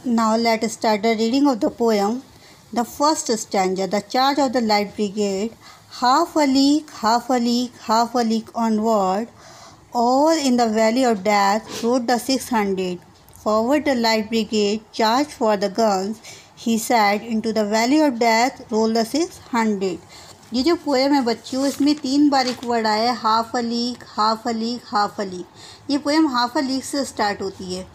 Now let's start the reading of the poem. The first stanza, the charge of the light brigade. Half a league, half a league, half a league onward, all in the valley of death rode the 600. Forward the light brigade, charge for the guns. He said, into the valley of death roll the 600. ये जो poem है बच्चों, इसमें 3 बार एक word आया है, half a league, half a league, half a league. ये poem half a league से स्टार्ट होती है।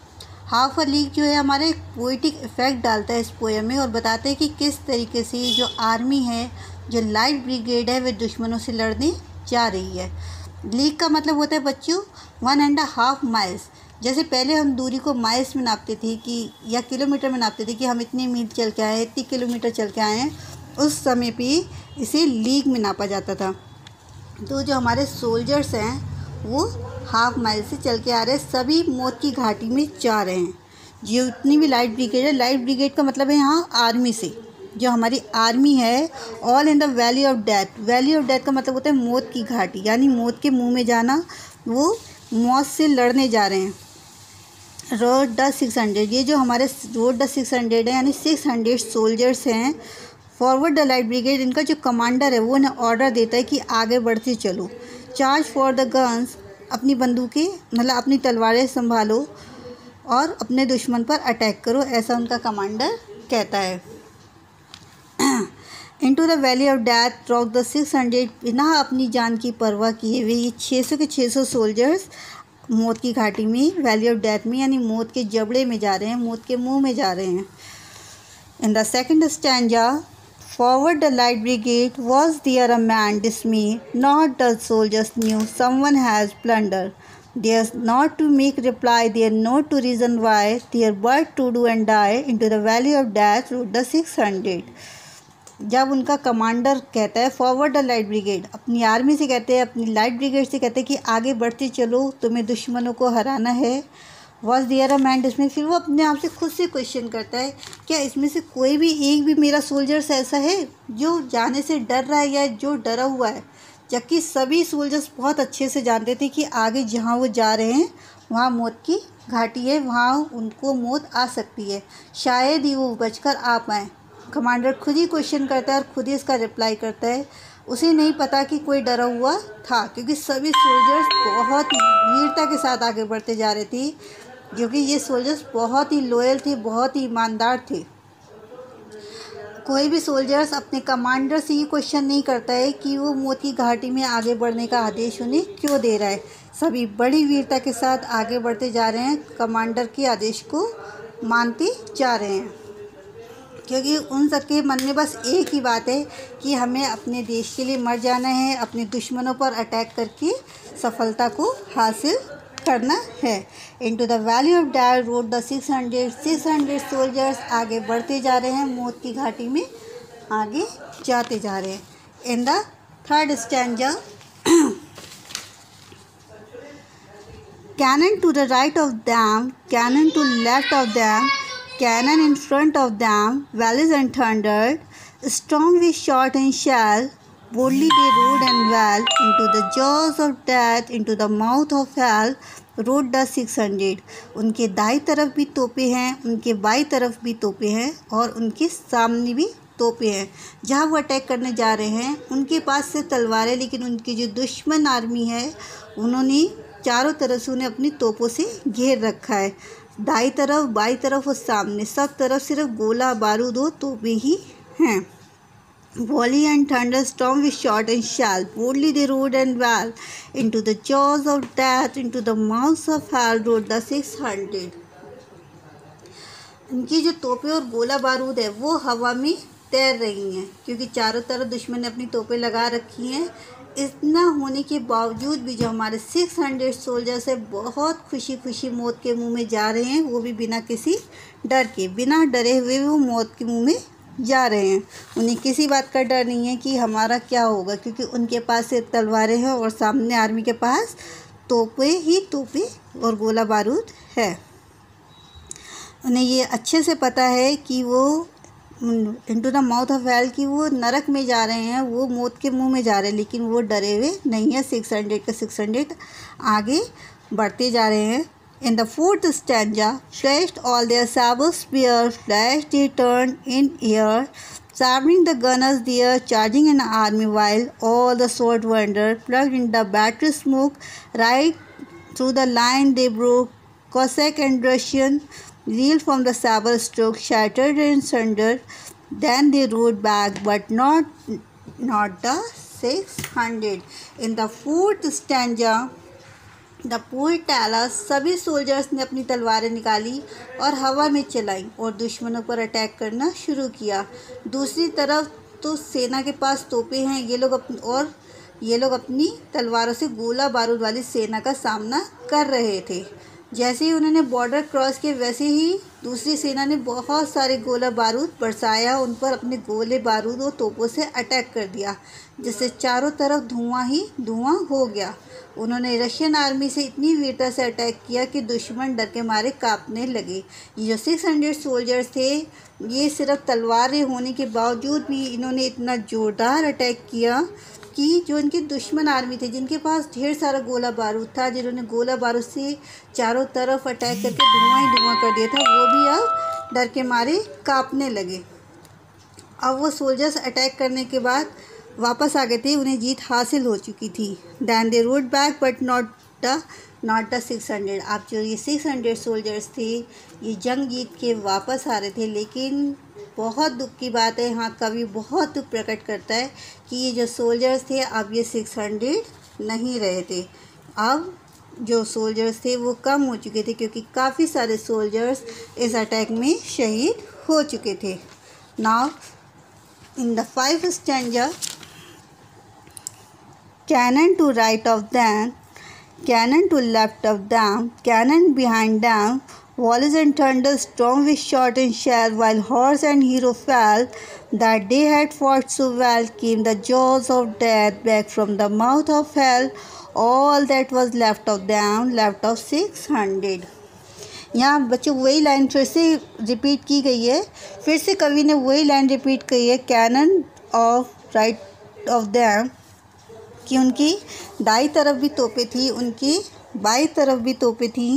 हाफ अ लीग जो है हमारे पोइटिक इफ़ेक्ट डालता है इस पोएम में और बताते हैं कि किस तरीके से जो आर्मी है, जो लाइट ब्रिगेड है, वे दुश्मनों से लड़ने जा रही है। लीग का मतलब होता है बच्चों 1.5 माइल्स। जैसे पहले हम दूरी को माइल्स में नापते थे कि या किलोमीटर में नापते थे कि हम इतने मील चल के आए, इतने किलोमीटर चल के आए हैं, उस समय पे इसे लीग में नापा जाता था। तो जो हमारे सोल्जर्स हैं वो हाफ माइल से चल के आ रहे हैं, सभी मौत की घाटी में जा रहे हैं। जो इतनी भी लाइट ब्रिगेड है, लाइट ब्रिगेड का मतलब है यहाँ आर्मी से, जो हमारी आर्मी है, all in the valley of death. Valley of death का मतलब होता है मौत की घाटी, यानी मौत के मुंह में जाना। वो मौत से लड़ने जा रहे हैं। रोड द 600, ये जो हमारे रोड द 600 है, यानी 600 सोल्जर्स हैं। फॉरवर्ड द लाइट ब्रिगेड, इनका जो कमांडर है वो उन्हें ऑर्डर देता है कि आगे बढ़ते चलो। चार्ज फॉर द गन्स, अपनी बंदूकें मतलब अपनी तलवारें संभालो और अपने दुश्मन पर अटैक करो, ऐसा उनका कमांडर कहता है। Into the valley of death rock the 600, बिना अपनी जान की परवाह किए हुए ये 600 के 600 सोल्जर्स मौत की घाटी में, वैली ऑफ डेथ में, यानी मौत के जबड़े में जा रहे हैं, मौत के मुंह में जा रहे हैं। In the second stanza, forward the light brigade, was there a man dismayed? Not the soldiers knew someone has plundered. Theirs not to make reply, their not to reason why, their but to do and die. Into the valley of death rode the 600. जब उनका commander कहता है forward the light brigade, अपनी army से कहते हैं, अपनी light brigade से कहते हैं कि आगे बढ़ते चलो, तुम्हें दुश्मनों को हराना है। वॉज देयर अ मैन डिस्मेड, फिर वो अपने आप से खुद से क्वेश्चन करता है, क्या इसमें से कोई भी एक भी मेरा सोल्जर्स ऐसा है जो जाने से डर रहा है या जो डरा हुआ है? जबकि सभी सोल्जर्स बहुत अच्छे से जानते थे कि आगे जहाँ वो जा रहे हैं वहाँ मौत की घाटी है, वहाँ उनको मौत आ सकती है, शायद ही वो बचकर आ पाएँ। कमांडर खुद ही क्वेश्चन करता है और खुद ही इसका रिप्लाई करता है। उसे नहीं पता कि कोई डरा हुआ था, क्योंकि सभी सोल्जर्स बहुत वीरता के साथ आगे बढ़ते जा रहे थे, क्योंकि ये सोल्जर्स बहुत ही लॉयल थे, बहुत ही ईमानदार थे। कोई भी सोल्जर्स अपने कमांडर से ये क्वेश्चन नहीं करता है कि वो मौत की घाटी में आगे बढ़ने का आदेश उन्हें क्यों दे रहा है। सभी बड़ी वीरता के साथ आगे बढ़ते जा रहे हैं, कमांडर के आदेश को मानते जा रहे हैं, क्योंकि उन सबके मन में बस एक ही बात है कि हमें अपने देश के लिए मर जाना है, अपने दुश्मनों पर अटैक करके सफलता को हासिल करना है। Into the valley of death road the 600 soldiers आगे बढ़ते जा रहे हैं, मौत की घाटी में आगे जाते जा रहे हैं। In the third stanza, cannon to the right of them, cannon to left of them, cannon in front of them, valleys and thundered, storm with shot and shell, boldly they rode and well, into the jaws of death, into the mouth of hell, rode the 600. उनके दाई तरफ भी तोपे हैं, उनके by तरफ भी तोपे हैं और उनके सामने भी तोपे हैं। जहाँ वो अटैक करने जा रहे हैं उनके पास से तलवारें, लेकिन उनकी जो दुश्मन आर्मी है उन्होंने चारों तरफ से उन्हें अपनी तोपों से घेर रखा है। दाई तरफ, बाई तरफ और सामने, सब तरफ सिर्फ गोला बारूद और तोपे ही हैं। Volley and thunderstorm with shot and shell, boldly they rode and well, into the jaws of death, into the mouths of hell rode the 600. उनकी जो तोपें और गोला बारूद है वो हवा में तैर रही हैं, क्योंकि चारों तरफ दुश्मन ने अपनी तोपें लगा रखी हैं। इतना होने के बावजूद भी जो हमारे 600 सोल्जर्स है बहुत खुशी खुशी मौत के मुंह में जा रहे हैं, वो भी बिना किसी डर के, बिना डरे हुए वो मौत के मुंह में जा रहे हैं। उन्हें किसी बात का डर नहीं है कि हमारा क्या होगा, क्योंकि उनके पास से तलवारें हैं और सामने आर्मी के पास तोपें ही तोपें और गोला बारूद है। उन्हें ये अच्छे से पता है कि वो into the mouth of hell, कि वो नरक में जा रहे हैं, वो मौत के मुंह में जा रहे हैं, लेकिन वो डरे हुए नहीं है। 600 के 600 आगे बढ़ते जा रहे हैं। In the fourth stanza, flashed all their sabres spear, flashed they turned in air, sabring the gunners there, charging an army while all the sword wandered, plugged in the battery smoke, right through the line they broke, Cossack and Russian reeled from the sabre stroke, shattered and sundered, then they rode back, but not the 600. In the fourth stanza, the poet tells सभी soldiers ने अपनी तलवारें निकाली और हवा में चलाई और दुश्मनों पर अटैक करना शुरू किया। दूसरी तरफ तो सेना के पास तोपें हैं, ये लोग अपनी तलवारों से गोला बारूद वाली सेना का सामना कर रहे थे। जैसे ही उन्होंने बॉर्डर क्रॉस किया वैसे ही दूसरी सेना ने बहुत सारे गोला बारूद बरसाया, उन पर अपने गोले बारूद और तोपों से अटैक कर दिया, जिससे चारों तरफ धुआं ही धुआं हो गया। उन्होंने रशियन आर्मी से इतनी वीरता से अटैक किया कि दुश्मन डर के मारे कांपने लगे। ये जो 600 सोल्जर्स थे, ये सिर्फ तलवारें होने के बावजूद भी इन्होंने इतना ज़ोरदार अटैक किया कि जो इनके दुश्मन आर्मी थे, जिनके पास ढेर सारा गोला बारूद था, जिन्होंने गोला बारूद से चारों तरफ अटैक करके धुआं ही धुआं कर दिया था, वो भी अब डर के मारे कांपने लगे। अब वो सोल्जर्स अटैक करने के बाद वापस आ गए थे, उन्हें जीत हासिल हो चुकी थी। Then they rode back but not the 600। अब जो ये 600 सोल्जर्स थे, ये जंग जीत के वापस आ रहे थे, लेकिन बहुत दुख की बात है, यहाँ कवि बहुत दुख प्रकट करता है कि ये जो सोल्जर्स थे अब ये 600 नहीं रहे थे। अब जो सोल्जर्स थे वो कम हो चुके थे, क्योंकि काफ़ी सारे सोल्जर्स इस अटैक में शहीद हो चुके थे। Now in the 5th stanza, cannon to right of them, cannon to left of them, cannon behind them, volleys and thunder storm with shot and shell, while horse and hero fell, that they had fought so well, came the jaws of death back from the mouth of hell, all that was left of them, left of 600। यहाँ बच्चों वही line फिर से repeat की गई है, फिर से कवि ने वही लाइन रिपीट की है, canon of right of them, कि उनकी दाई तरफ भी तोपें थी, उनकी बाई तरफ भी तोपें थी,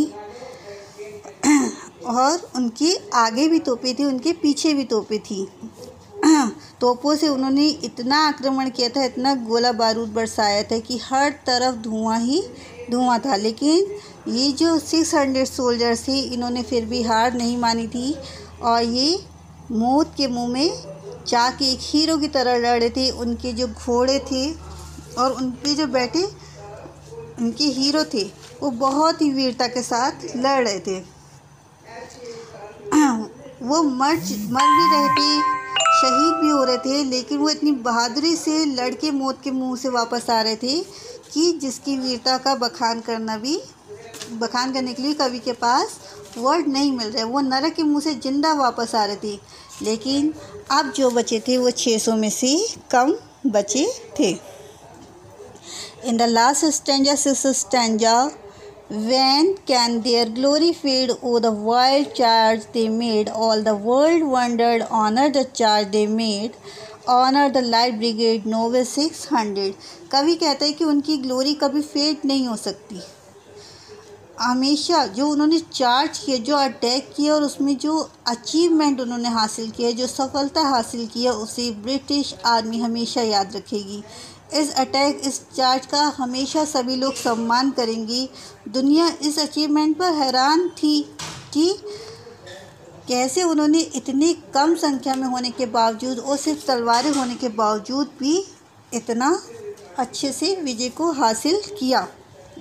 और उनके आगे भी तोपें थी, उनके पीछे भी तोपें थी। तोपों से उन्होंने इतना आक्रमण किया था, इतना गोला बारूद बरसाया था कि हर तरफ धुआं ही धुआं था। लेकिन ये जो 600 सोल्जर्स थे, इन्होंने फिर भी हार नहीं मानी थी और ये मौत के मुंह में जाके एक हीरो की तरह लड़ रहे थे। उनके जो घोड़े थे और उन पे जो बैठे उनके हीरो थे, वो बहुत ही वीरता के साथ लड़ रहे थे। वो मर भी रहे थे, शहीद भी हो रहे थे, लेकिन वो इतनी बहादुरी से लड़ के मौत के मुंह से वापस आ रहे थे कि जिसकी वीरता का बखान करने के लिए कवि के पास वर्ड नहीं मिल रहे। वो नरक के मुंह से जिंदा वापस आ रहे थे, लेकिन अब जो बचे थे वो 600 में से कम बचे थे। In the last stanza, 6th stanza, when can their glory fade? Oh, the wild charge they made, all the world wondered, honor the charge they made, honor the light brigade, Nove 600। कवि कहता है कि उनकी glory कभी fade नहीं हो सकती। हमेशा जो उन्होंने चार्ज किया, जो अटैक किया और उसमें जो अचीवमेंट उन्होंने हासिल किया, जो सफलता हासिल किया, उसे ब्रिटिश आर्मी हमेशा याद रखेगी। इस अटैक, इस चार्ज का हमेशा सभी लोग सम्मान करेंगे। दुनिया इस अचीवमेंट पर हैरान थी कि कैसे उन्होंने इतनी कम संख्या में होने के बावजूद और सिर्फ तलवारें होने के बावजूद भी इतना अच्छे से विजय को हासिल किया।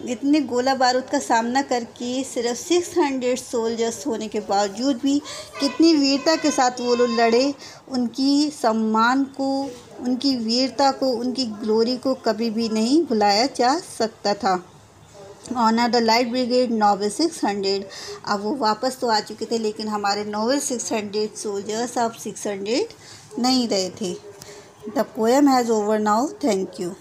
इतने गोला बारूद का सामना करके सिर्फ 600 सोल्जर्स होने के बावजूद भी कितनी वीरता के साथ वो लोग लड़े। उनकी सम्मान को, उनकी वीरता को, उनकी ग्लोरी को कभी भी नहीं भुलाया जा सकता था। Honour the light brigade, noble 600। अब वो वापस तो आ चुके थे, लेकिन हमारे नोवेल 600 सोल्जर्स अब 600 नहीं रहे थे। The poem has over now. Thank you.